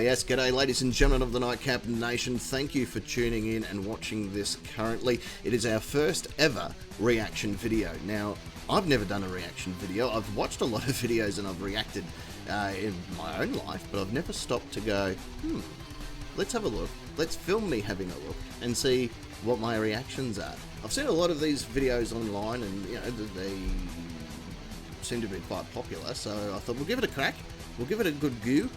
yes, g'day ladies and gentlemen of the Nightcap Nation. Thank you for tuning in and watching this currently. It is our first ever reaction video. Now, I've never done a reaction video. I've watched a lot of videos and I've reacted in my own life, but I've never stopped to go, let's have a look. Let's film me having a look and see what my reactions are. I've seen a lot of these videos online and, you know, they seem to be quite popular, so I thought we'll give it a crack. We'll give it a good go.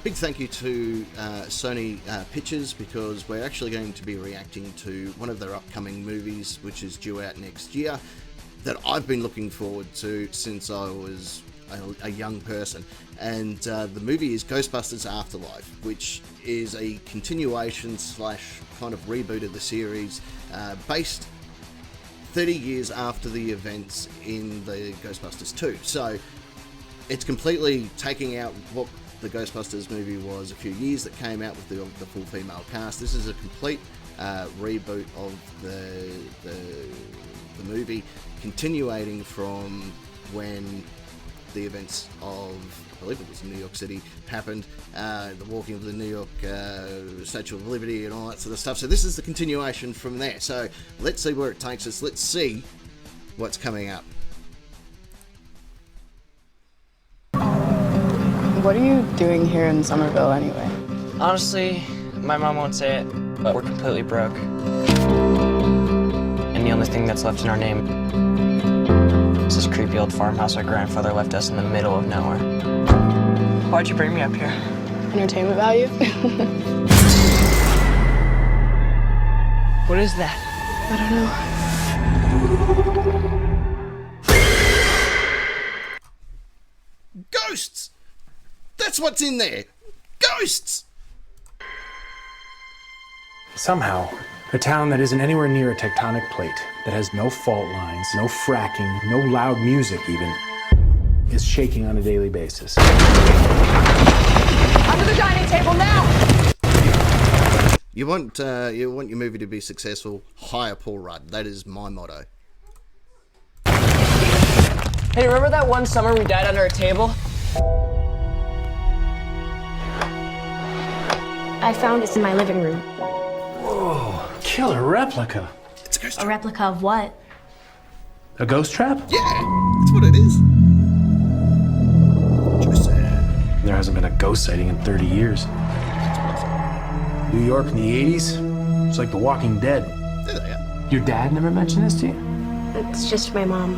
Big thank you to Sony Pictures, because we're actually going to be reacting to one of their upcoming movies, which is due out next year, that I've been looking forward to since I was a young person. And the movie is Ghostbusters Afterlife, which is a continuation slash kind of reboot of the series, based 30 years after the events in the Ghostbusters 2. So it's completely taking out what the Ghostbusters movie was a few years that came out with the full female cast. This is a complete reboot of the movie, continuating from when the events of, I believe it was in New York City, happened, the walking of the New York Statue of Liberty and all that sort of stuff. So this is the continuation from there. So let's see where it takes us. Let's see what's coming up. What are you doing here in Somerville anyway? Honestly, my mom won't say it, but we're completely broke. And the only thing that's left in our name is this creepy old farmhouse our grandfather left us in the middle of nowhere. Why'd you bring me up here? Entertainment value? What is that? I don't know. Ghosts! That's what's in there! Ghosts! Somehow, a town that isn't anywhere near a tectonic plate, that has no fault lines, no fracking, no loud music even, is shaking on a daily basis. Under the dining table now! You want your movie to be successful, hire Paul Rudd. That is my motto. Hey, remember that one summer we died under a table? I found this in my living room. Whoa, killer replica. It's a ghost A trap. replica of what? A ghost trap? Yeah, that's what it is. Joseph. There hasn't been a ghost sighting in 30 years. New York in the 80s, it's like The Walking Dead. There they are. Your dad never mentioned this to you? It's just my mom.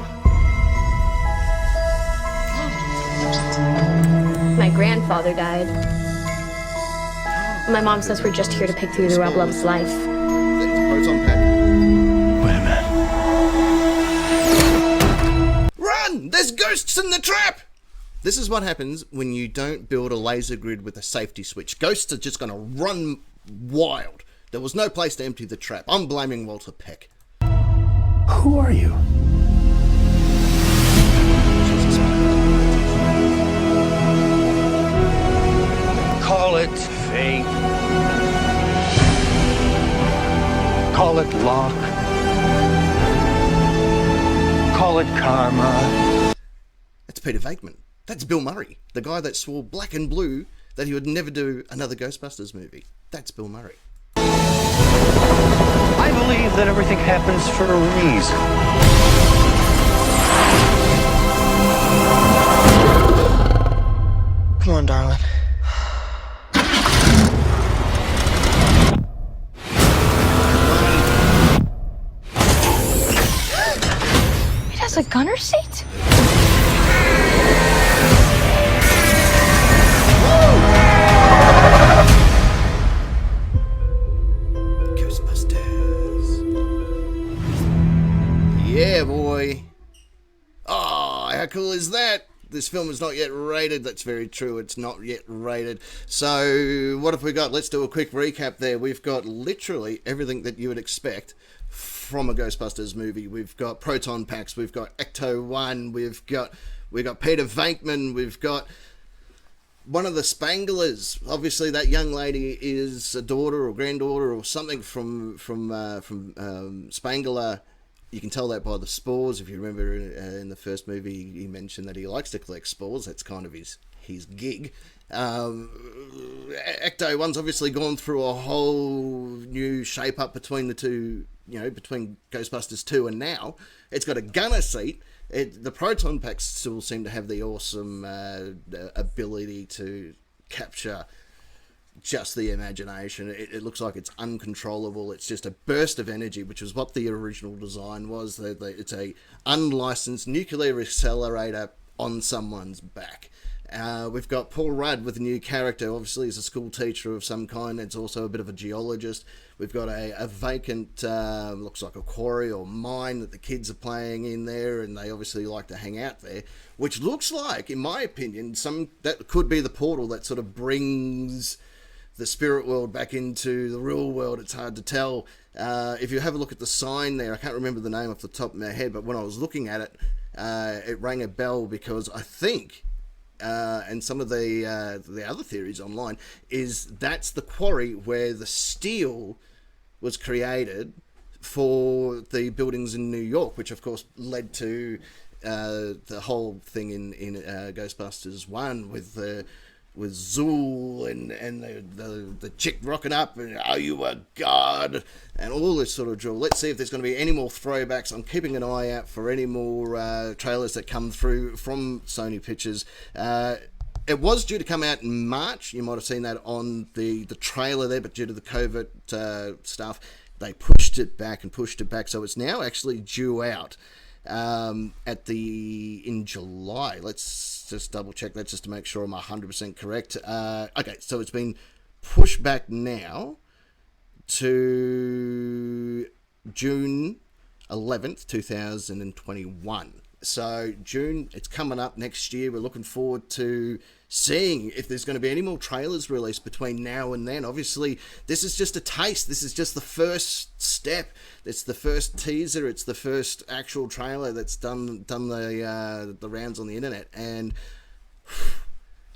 My grandfather died. My mom says we're just here to pick through the rubble of his life. That's a proton pack. Wait a minute. Run! There's ghosts in the trap! This is what happens when you don't build a laser grid with a safety switch. Ghosts are just going to run wild. There was no place to empty the trap. I'm blaming Walter Peck. Who are you? Call it fate. Call it luck. Call it karma. That's Peter Venkman. That's Bill Murray, the guy that swore black and blue that he would never do another Ghostbusters movie. That's Bill Murray. I believe that everything happens for a reason. Come on, darling. It has a gunner seat? Yeah, boy. Oh, how cool is that? This film is not yet rated. That's very true. It's not yet rated. So what have we got? Let's do a quick recap there. We've got literally everything that you would expect from a Ghostbusters movie. We've got proton packs. We've got Ecto-1. We've got Peter Venkman. We've got one of the Spanglers. Obviously, that young lady is a daughter or granddaughter or something from Spangler You can tell that by the spores. If you remember in the first movie, he mentioned that he likes to collect spores. That's kind of his gig. Ecto 1's obviously gone through a whole new shape up between the two, between Ghostbusters 2 and now. It's got a gunner seat. The proton packs still seem to have the awesome ability to capture just the imagination. It looks like it's uncontrollable. It's just a burst of energy, which is what the original design was. It's a unlicensed nuclear accelerator on someone's back. We've got Paul Rudd with a new character. Obviously, he's a school teacher of some kind. It's also a bit of a geologist. We've got a vacant, looks like a quarry or mine that the kids are playing in there, and they obviously like to hang out there, which looks like, in my opinion, that could be the portal that sort of brings the spirit world back into the real world. It's hard to tell. If you have a look at the sign there, I can't remember the name off the top of my head, but when I was looking at it, it rang a bell, because I think, and some of the other theories online, is that's the quarry where the steel was created for the buildings in New York, which of course led to the whole thing in Ghostbusters 1 with Zool and the chick rocking up and "Are you a god?" and all this sort of drill. Let's see if there's going to be any more throwbacks. I'm keeping an eye out for any more trailers that come through from Sony Pictures. It was due to come out in March. You might have seen that on the trailer there, but due to the COVID stuff, they pushed it back. So it's now actually due out in July. Let's just double check that just to make sure I'm 100% correct. Okay, so it's been pushed back now to June 11th, 2021. So June, it's coming up next year. We're looking forward to seeing if there's going to be any more trailers released between now and then. Obviously, this is just a taste. This is just the first step. It's the first teaser. It's the first actual trailer that's done the rounds on the internet. And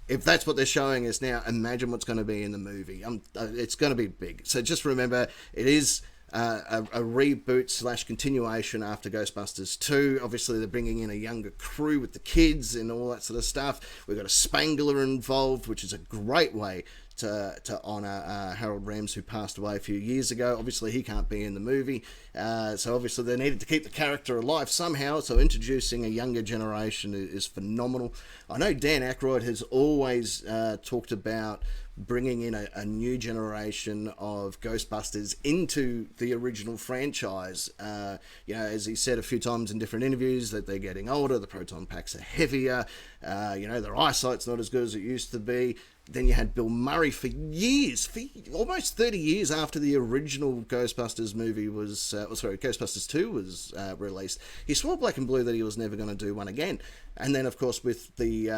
if that's what they're showing us now, imagine what's going to be in the movie. It's going to be big. So just remember, it is a reboot / continuation after Ghostbusters 2. Obviously, they're bringing in a younger crew with the kids and all that sort of stuff. We've got a Spangler involved, which is a great way to honour Harold Ramis, who passed away a few years ago. Obviously, he can't be in the movie, so obviously they needed to keep the character alive somehow, so introducing a younger generation is phenomenal. I know Dan Aykroyd has always talked about bringing in a new generation of Ghostbusters into the original franchise. As he said a few times in different interviews, that they're getting older, the proton packs are heavier, their eyesight's not as good as it used to be. Then you had Bill Murray for years, for almost 30 years after the original Ghostbusters movie Ghostbusters 2 was released. He swore black and blue that he was never going to do one again. And then, of course, with the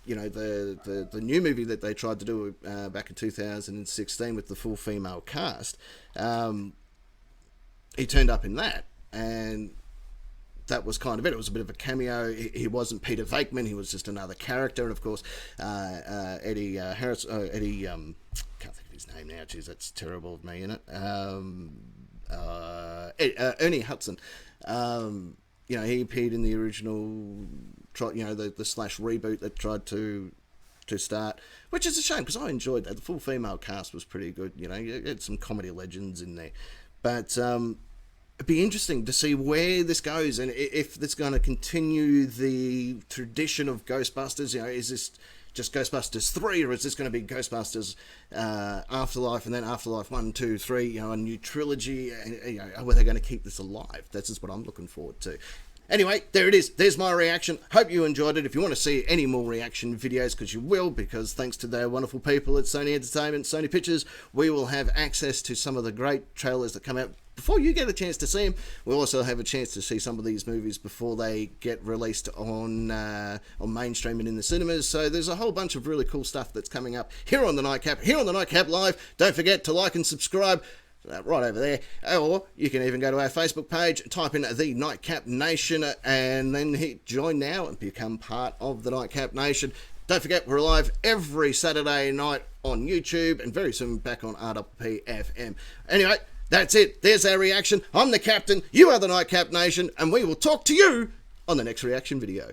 the new movie that they tried to do back in 2016 with the full female cast, he turned up in that, and that was kind of it. It was a bit of a cameo. He wasn't Peter Venkman. He was just another character. And of course, Eddie Harris. Eddie. Can't think of his name now. Jeez, that's terrible of me, isn't it? Ernie Hudson. He appeared in the original. The slash reboot that tried to start, which is a shame because I enjoyed that. The full female cast was pretty good. You had some comedy legends in there, but it'd be interesting to see where this goes and if it's going to continue the tradition of Ghostbusters. Is this just Ghostbusters 3, or is this going to be Ghostbusters Afterlife and then Afterlife 1, 2, 3, a new trilogy? Are they going to keep this alive? That's just what I'm looking forward to. Anyway, there it is. There's my reaction. Hope you enjoyed it. If you want to see any more reaction videos, because you will, because thanks to their wonderful people at Sony Entertainment, Sony Pictures, we will have access to some of the great trailers that come out before you get a chance to see them. We'll also have a chance to see some of these movies before they get released on mainstream and in the cinemas. So there's a whole bunch of really cool stuff that's coming up here on the Nightcap, here on the Nightcap Live. Don't forget to like and subscribe. Right over there, or you can even go to our Facebook page, type in the Nightcap Nation, and then hit join now and become part of the Nightcap Nation. Don't forget, we're live every Saturday night on YouTube, and very soon back on RWP FM. Anyway, That's it. There's our reaction. I'm the captain. You are the Nightcap Nation. And we will talk to you on the next reaction video.